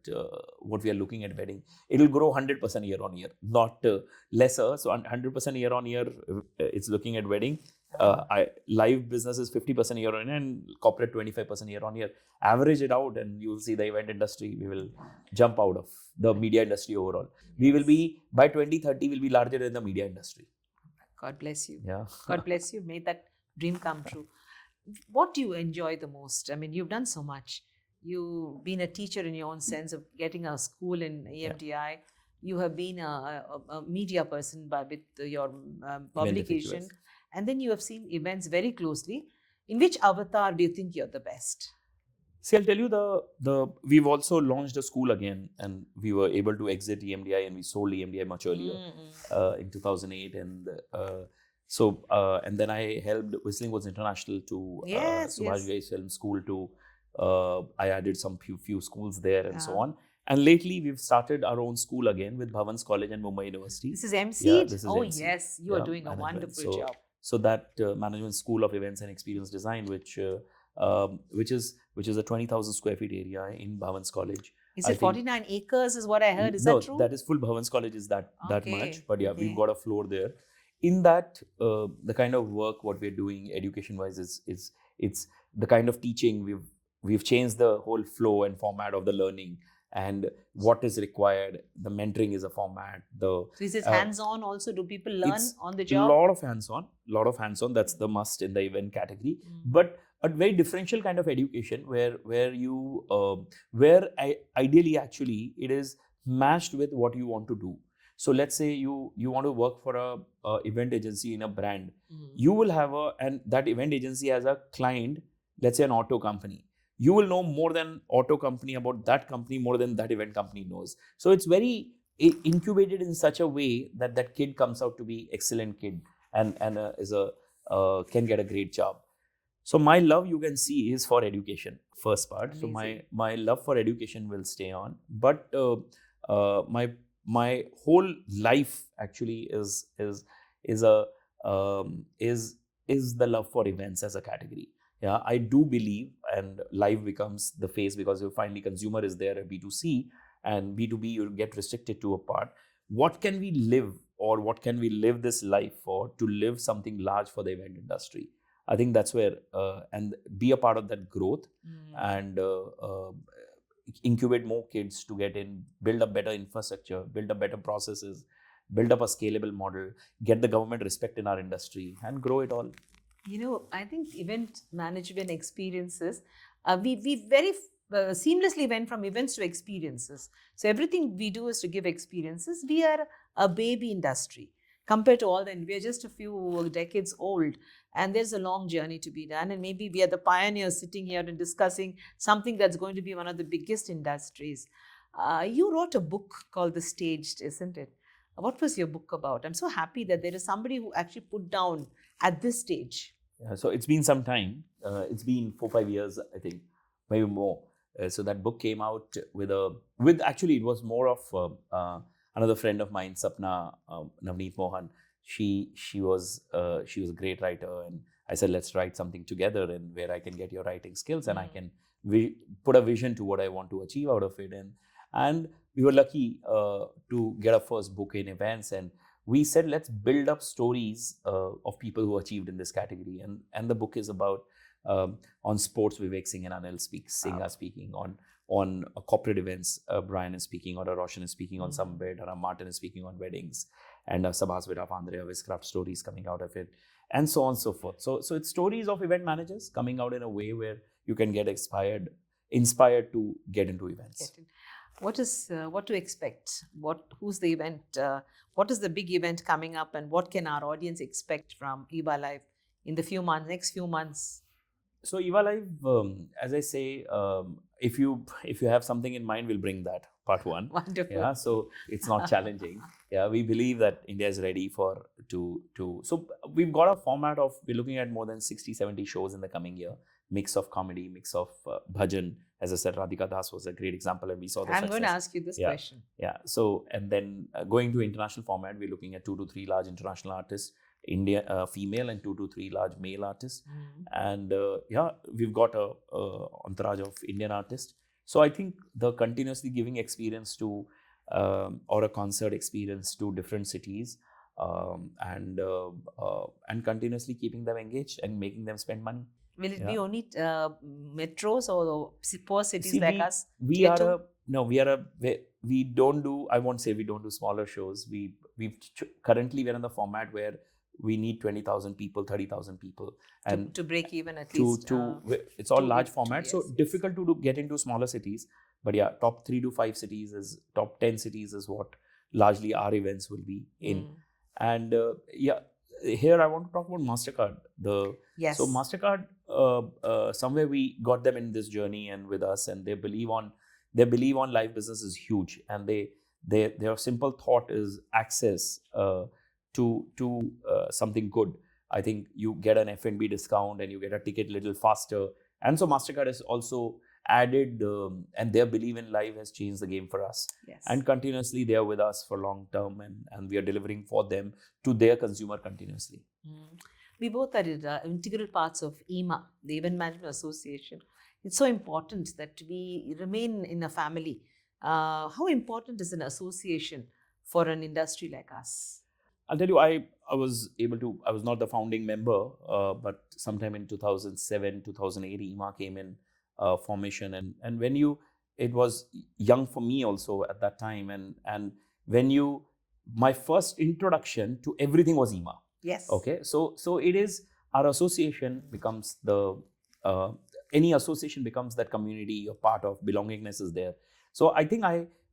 what we are looking at wedding, it will grow 100% year on year, not lesser. So 100% year on year, it's looking at wedding. Live business is 50% year on year, and corporate 25% year on year. Average it out, and you will see the event industry, we will jump out of the media industry overall. We will be, by 2030, will be larger than the media industry. God bless you. Yeah. God bless you. May that dream come true. What do you enjoy the most? I mean, you've done so much. You've been a teacher in your own sense of getting a school in EMDI. You have been a media person with your publication. And then you have seen events very closely. In which avatar do you think you're the best? See, I'll tell you we've also launched a school again, and we were able to exit EMDI, and we sold EMDI much earlier in 2008, and and then I helped Whistling Woods International to Subhash Ghai's film school to. I added some few schools there and so on. And lately, we've started our own school again with Bhavan's College and Mumbai University. This is MSEED? Yeah, this is MSEED. Yes, you are doing a wonderful job. So that Management School of Events and Experience Design, which is a 20,000 square feet area in Bhavan's College. Is it 49 acres is what I heard? Is that true? No, that is full. Bhavan's College is that much. But yeah, we've got a floor there. In that, the kind of work what we're doing education-wise is it's the kind of teaching we've changed the whole flow and format of the learning and what is required. The mentoring is a format. So is it hands-on also? Do people learn on the job? A lot of hands-on. That's the must in the event category. But a very differential kind of education where ideally actually it is matched with what you want to do. So let's say you want to work for a event agency in a brand. You will have and that event agency has a client, let's say an auto company. You will know more than auto company about that company more than that event company knows. So it's very incubated in such a way that kid comes out to be excellent kid and can get a great job. So my love, you can see, is for education, first part. Amazing. So my love for education will stay on, but my whole life actually is the love for events as a category. Yeah, I do believe, and live becomes the face because you finally consumer is there at B2C, and B2B you get restricted to a part. What can we live, or what can we live this life for, to live something large for the event industry? I think that's where and be a part of that growth and incubate more kids to get in, build up better infrastructure, build up better processes, build up a scalable model, get the government respect in our industry, and grow it all. You know, I think event management experiences, we very seamlessly went from events to experiences. So everything we do is to give experiences. We are a baby industry compared to all that. We are just a few decades old, and there's a long journey to be done. And maybe we are the pioneers sitting here and discussing something that's going to be one of the biggest industries. You wrote a book called The Staged, isn't it? What was your book about? I'm so happy that there is somebody who actually put down at this stage. So it's been some time. It's been 4-5 years, I think, maybe more. So that book came out with actually it was more of another friend of mine, Sapna Navneet Mohan. She was a great writer, and I said, let's write something together, and where I can get your writing skills and I can put a vision to what I want to achieve out of it. And we were lucky to get our first book in events, and we said, let's build up stories of people who achieved in this category. And the book is about on sports, Vivek Singh and Anil Singh are speaking. On corporate events, Bryan is speaking, or Roshan is speaking on some bed, or Martin is speaking on weddings, and Sabhas Vidaf Andre of his craft stories coming out of it, and so on and so forth. So it's stories of event managers coming out in a way where you can get inspired to get into events. What to expect? Who's the event? What is the big event coming up, and what can our audience expect from EVA Live in the next few months? So EVA Live, as I say, if you have something in mind, we'll bring that, part one. Wonderful. Yeah, so it's not challenging. Yeah, we believe that India is ready to. So we've got a format of, we're looking at more than 60-70 shows in the coming year. Mix of comedy, mix of Bhajan. As I said, Radhika Das was a great example, and we saw the success. I'm going to ask you this question. Yeah. So, and then going to international format, we're looking at 2 to 3 large international artists, India female, and 2 to 3 large male artists. And we've got a entourage of Indian artists. So I think the continuously giving experience to or a concert experience to different cities, and continuously keeping them engaged and making them spend money. Will it be only metros or poor cities like us? We don't do, I won't say we don't do smaller shows. Currently we're in the format where we need 20,000 people, 30,000 people. And to break even at least. It's all large format. So difficult to get into smaller cities. But yeah, top 3 to 5 cities top 10 cities is what largely our events will be in. And here I want to talk about MasterCard. Yes. So MasterCard, somewhere we got them in this journey and with us, and they believe on live business is huge, and their simple thought is access to something good. I think you get an F&B discount and you get a ticket a little faster, and so MasterCard has also added, and their belief in life has changed the game for us. Yes. And continuously they are with us for long term, and we are delivering for them to their consumer continuously. We both are integral parts of EMA, the Event Management Association. It's so important that we remain in a family. How important is an association for an industry like us? I'll tell you, I was not the founding member, but sometime in 2007, 2008, EMA came in formation, and when it was young for me also at that time, and when my first introduction to everything was EMA. Yes. Okay, so it is, our association becomes any association becomes that community you're part of, belongingness is there. So I think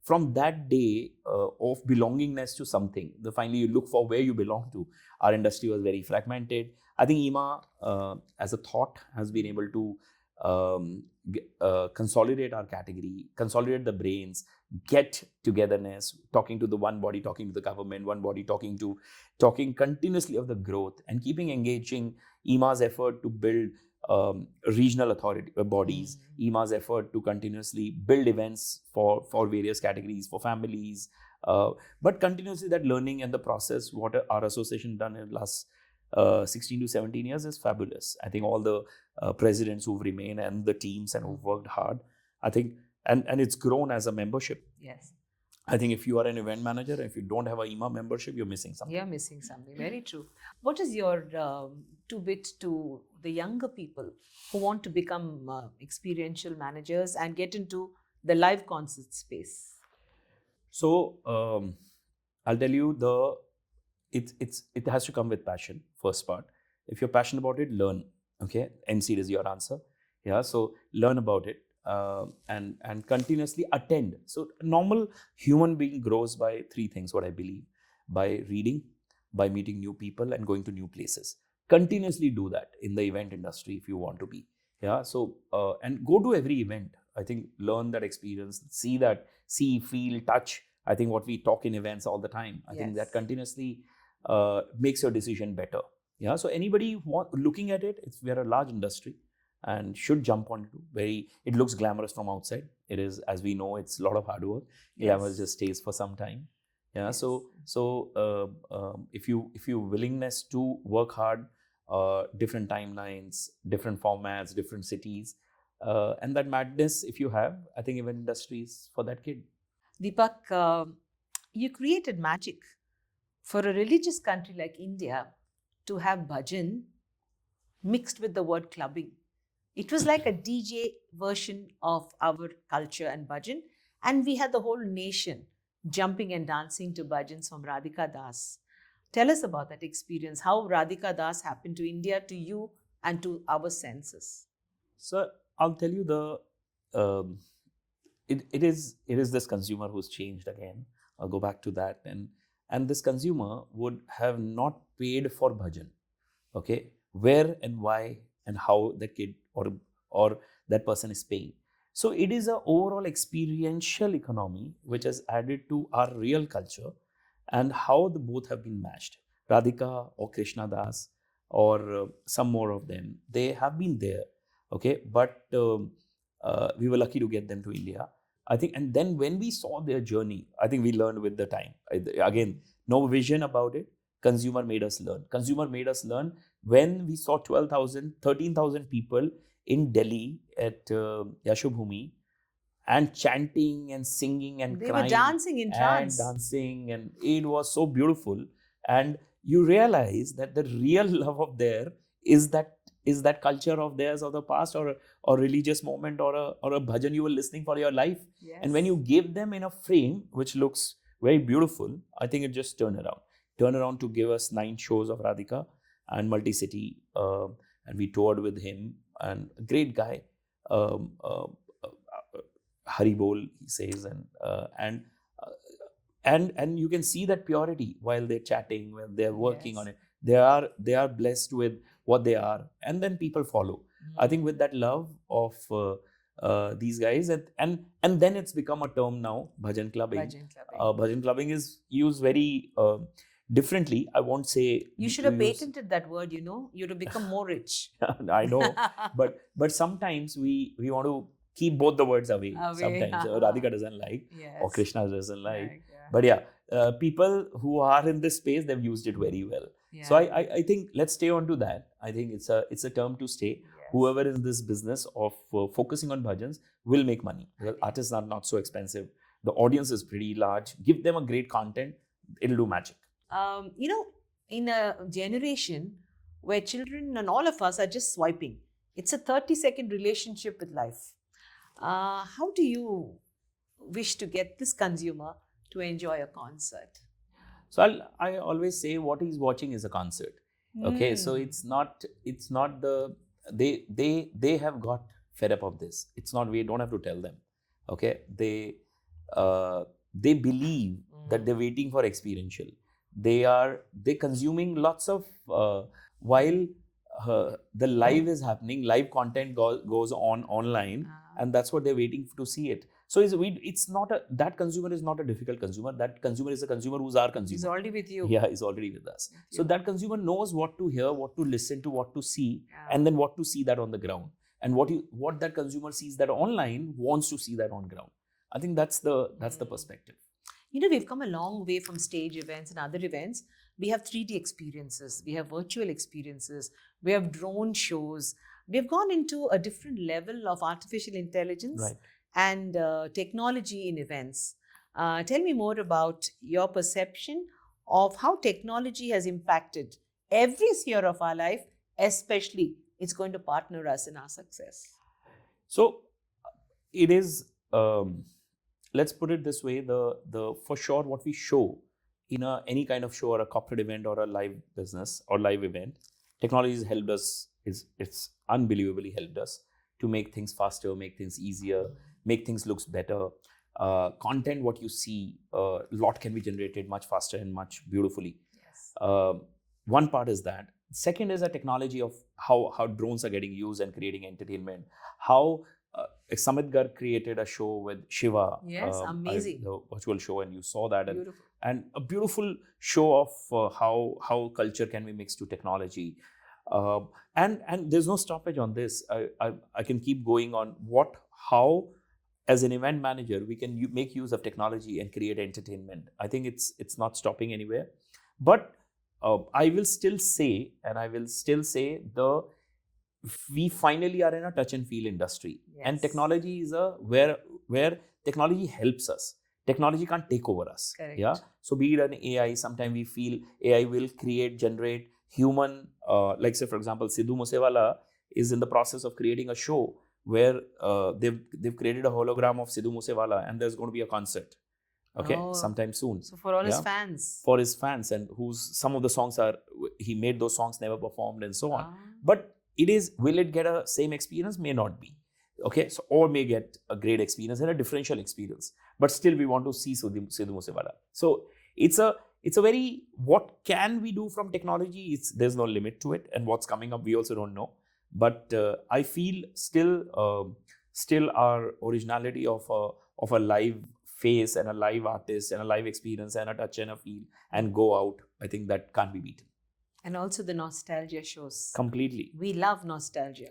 from that day of belongingness to something, finally you look for where you belong to. Our industry was very fragmented. I think EMA as a thought has been able to consolidate our category, consolidate the brains, get togetherness, talking to the one body, talking to the government, one body talking continuously of the growth, and keeping engaging. EMA's effort to build regional authority bodies, EMA's effort to continuously build events for various categories, for families, but continuously that learning and the process, what our association done in the last 16 to 17 years is fabulous. I think all the presidents who've remained and the teams and who've worked hard, I think, and it's grown as a membership. Yes. I think if you are an event manager, if you don't have a EMA membership, you're missing something. You're missing something. Very true. What is your two-bit to the younger people who want to become experiential managers and get into the live concert space? So I'll tell you, it has to come with passion. First part, if you're passionate about it, learn. Okay, MSEED is your answer. Yeah, so learn about it. And continuously attend. So a normal human being grows by three things, what I believe: by reading, by meeting new people, and going to new places. Continuously do that in the event industry if you want to be. Yeah. So and go to every event. I think learn that experience, see, feel, touch. I think what we talk in events all the time. I think that continuously makes your decision better. Yeah. So anybody looking at it, we are a large industry, and should jump onto. It looks glamorous from outside. It is, as we know, it's a lot of hard work. Glamour just stays for some time. Yeah. Yes. So if you willingness to work hard, different timelines, different formats, different cities, and that madness, if you have, I think event industry is for that kid. Deepak, you created magic for a religious country like India to have Bhajan mixed with the word clubbing. It was like a DJ version of our culture and Bhajan. And we had the whole nation jumping and dancing to Bhajans from Radhika Das. Tell us about that experience, how Radhika Das happened to India, to you, and to our senses. So I'll tell you, it is this consumer who's changed again. I'll go back to that. And this consumer would have not paid for Bhajan. Okay. Where and why and how the kid or that person is paying. So it is an overall experiential economy which has added to our real culture, and how the both have been matched. Radhika or Krishna Das or some more of them, they have been there. Okay, but we were lucky to get them to India. I think, and then when we saw their journey, I think we learned with the time. Again, no vision about it. Consumer made us learn. Consumer made us learn when we saw 12,000, 13,000 people in Delhi at Yashobhumi, and chanting and singing and they crying. Were dancing in trance. And dancing, and it was so beautiful. And you realize that the real love of there is that culture of theirs of the past, or religious moment, or a bhajan you were listening for your life. Yes. And when you give them in a frame which looks very beautiful, I think it just turned around to give us 9 shows of Radhika and multi-city, and we toured with him, and a great guy, Haribol, he says, and and you can see that purity while they're chatting, while they're working Yes. on it. They are blessed with what they are, and then people follow. I think with that love of these guys, and then it's become a term now, bhajan clubbing. Bhajan clubbing. Bhajan clubbing is used very differently. I won't say You should have patented that word, you know. You'd have become more rich. I know, but sometimes we want to keep both the words away. Sometimes Radhika doesn't like, Yes. or Krishna doesn't like. Right, yeah. But yeah, people who are in this space, they've used it very well. Yeah. So I think let's stay on to that. I think it's a term to stay. Yes. Whoever is in this business of focusing on bhajans will make money. Because artists are not so expensive. The audience is pretty large. Give them a great content, it'll do magic. You know, in a generation where children and all of us are just swiping, it's a 30-second relationship with life. How do you wish to get this consumer to enjoy a concert? So I always say what he's watching is a concert. Okay, so it's not the they have got fed up of this. It's not, we don't have to tell them. Okay, they believe that they're waiting for experiential. They're consuming lots of while the live is happening, live content goes on online, and that's what they're waiting to see it. So it's not that consumer is not a difficult consumer. That consumer is a consumer who's our consumer. He's already with you. Yeah, he's already with us. So that consumer knows what to hear, what to listen to, what to see, and then what to see that on the ground. And what that consumer sees that online wants to see that on ground. I think that's the perspective. You know, we've come a long way from stage events and other events. We have 3D experiences, we have virtual experiences, we have drone shows. We've gone into a different level of artificial intelligence and technology in events. Tell me more about your perception of how technology has impacted every sphere of our life, especially it's going to partner us in our success. So it is, let's put it this way, the for sure what we show in any kind of show or a corporate event or a live business or live event, technology has helped us, it's unbelievably helped us to make things faster, make things easier, make things looks better. Content, what you see, a lot can be generated much faster and much beautifully. Yes. One part is that. Second is a technology of how drones are getting used and creating entertainment. How Samit Gar created a show with Shiva. Yes, amazing. The virtual show, and you saw that. Beautiful. And a beautiful show of how culture can be mixed to technology. And there's no stoppage on this. I can keep going on how as an event manager we can make use of technology and create entertainment. I think it's not stopping anywhere. But I will still say we finally are in a touch and feel industry. Yes. And technology is where technology helps us. Technology can't take over us. Correct. Yeah. So be it an AI, sometimes we feel AI will generate human, like say for example, Sidhu Moosewala is in the process of creating a show where they've created a hologram of Sidhu Moosewala, and there's going to be a concert. Okay, sometime soon. So for all his fans. For his fans, and some of the songs he made those songs, never performed, and so on. But will it get a same experience? May not be. Okay, so or may get a great experience and a differential experience. But still, we want to see Sidhu Moosewala. So it's a very, what can we do from technology? There's no limit to it, and what's coming up we also don't know. But I feel still our originality of a live face and a live artist and a live experience and a touch and a feel and go out, I think that can't be beaten. And also the nostalgia shows. Completely. We love nostalgia.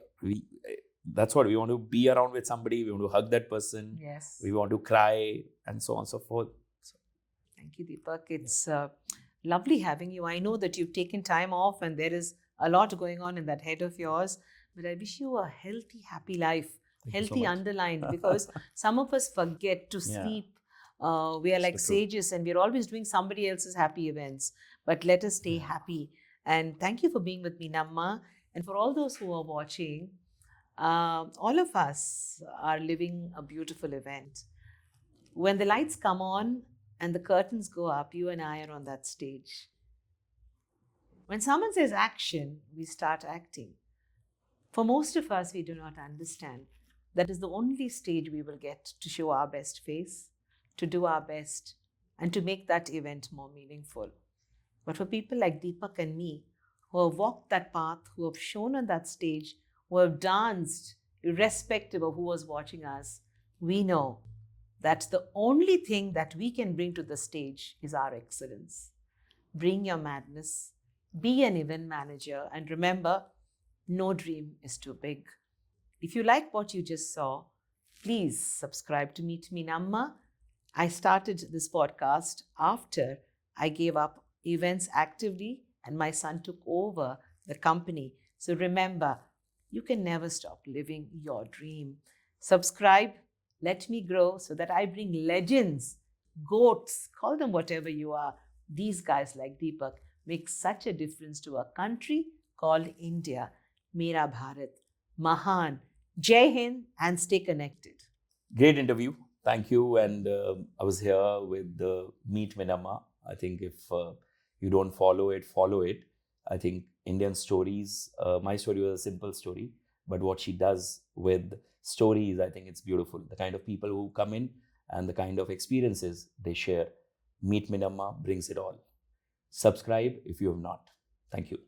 That's what we want to be around with somebody. We want to hug that person. Yes. We want to cry and so on and so forth. Thank you, Deepak. It's lovely having you. I know that you've taken time off and there is a lot going on in that head of yours, but I wish you a healthy, happy life. Healthy so underlined, because some of us forget to sleep. We are like sages and we're always doing somebody else's happy events. But let us stay happy. And thank you for being with Meenamma. And for all those who are watching, all of us are living a beautiful event. When the lights come on and the curtains go up, you and I are on that stage. When someone says action, we start acting. For most of us, we do not understand. That is the only stage we will get to show our best face, to do our best, and to make that event more meaningful. But for people like Deepak and me, who have walked that path, who have shown on that stage, who have danced, irrespective of who was watching us, we know that the only thing that we can bring to the stage is our excellence. Bring your madness, be an event manager, and remember, no dream is too big. If you like what you just saw, please subscribe to Meet Meenamma. I started this podcast after I gave up events actively and my son took over the company. So remember, you can never stop living your dream. Subscribe, let me grow so that I bring legends, goats, call them whatever you are. These guys like Deepak make such a difference to a country called India. Mera Bharat, Mahan, Jai Hind, and stay connected. Great interview. Thank you. And I was here with Meet Meenamma. I think if you don't follow it, follow it. I think Indian stories, my story was a simple story, but what she does with stories, I think it's beautiful. The kind of people who come in and the kind of experiences they share. Meet Meenamma brings it all. Subscribe if you have not. Thank you.